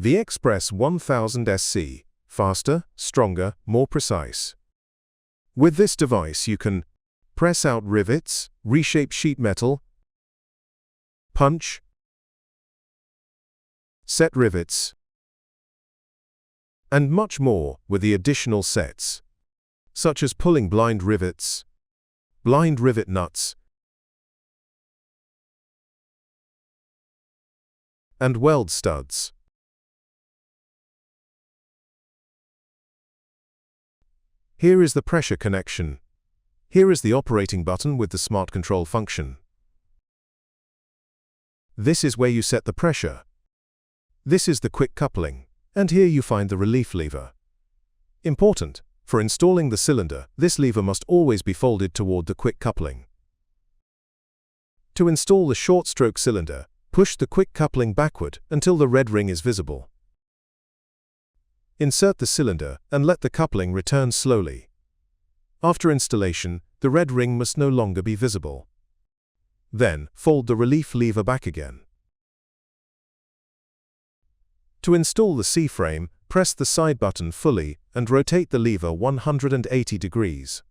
The XPRESS 1000 SC, faster, stronger, more precise. With this device you can press out rivets, reshape sheet metal, punch, set rivets, and much more with the additional sets, such as pulling blind rivets, blind rivet nuts, and weld studs. Here is the pressure connection. Here is the operating button with the smart control function. This is where you set the pressure. This is the quick coupling, and here you find the relief lever. Important: for installing the cylinder, this lever must always be folded toward the quick coupling. To install the short stroke cylinder, push the quick coupling backward until the red ring is visible. Insert the cylinder and let the coupling return slowly. After installation, the red ring must no longer be visible. Then, fold the relief lever back again. To install the C-frame, press the side button fully and rotate the lever 180 degrees.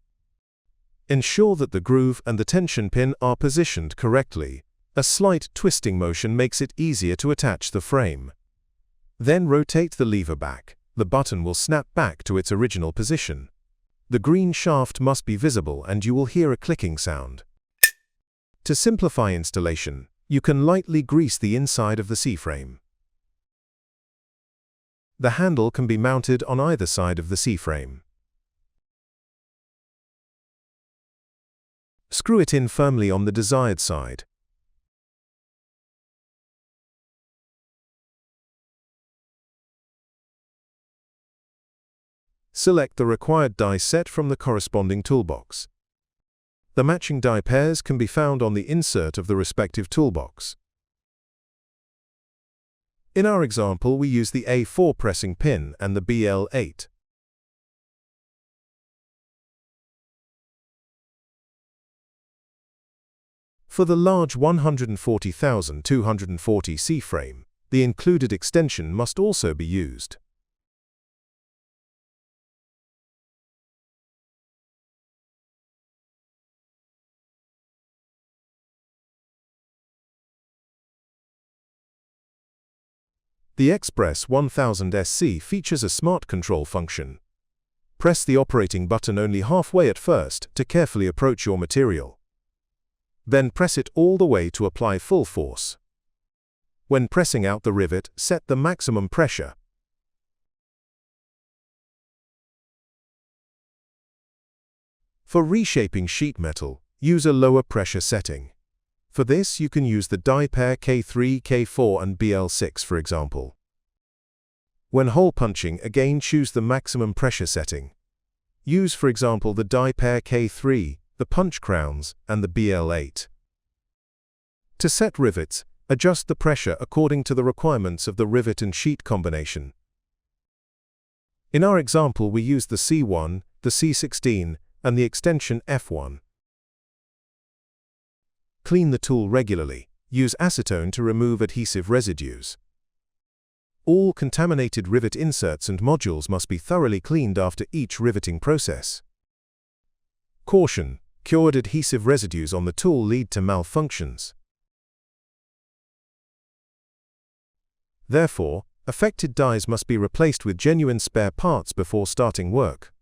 Ensure that the groove and the tension pin are positioned correctly. A slight twisting motion makes it easier to attach the frame. Then rotate the lever back. The button will snap back to its original position. The green shaft must be visible and you will hear a clicking sound. To simplify installation, you can lightly grease the inside of the C-frame. The handle can be mounted on either side of the C-frame. Screw it in firmly on the desired side. Select the required die set from the corresponding toolbox. The matching die pairs can be found on the insert of the respective toolbox. In our example, we use the A4 pressing pin and the BL8. For the large 140,240 C-frame, the included extension must also be used. The XPRESS 1000 SC features a smart control function. Press the operating button only halfway at first to carefully approach your material. Then press it all the way to apply full force. When pressing out the rivet, set the maximum pressure. For reshaping sheet metal, use a lower pressure setting. For this, you can use the die pair K3, K4 and BL6 for example. When hole punching, again choose the maximum pressure setting. Use for example the die pair K3, the punch crowns, and the BL8. To set rivets, adjust the pressure according to the requirements of the rivet and sheet combination. In our example, we use the C1, the C16, and the extension F1. Clean the tool regularly. Use acetone to remove adhesive residues. All contaminated rivet inserts and modules must be thoroughly cleaned after each riveting process. Caution: cured adhesive residues on the tool lead to malfunctions. Therefore, affected dies must be replaced with genuine spare parts before starting work.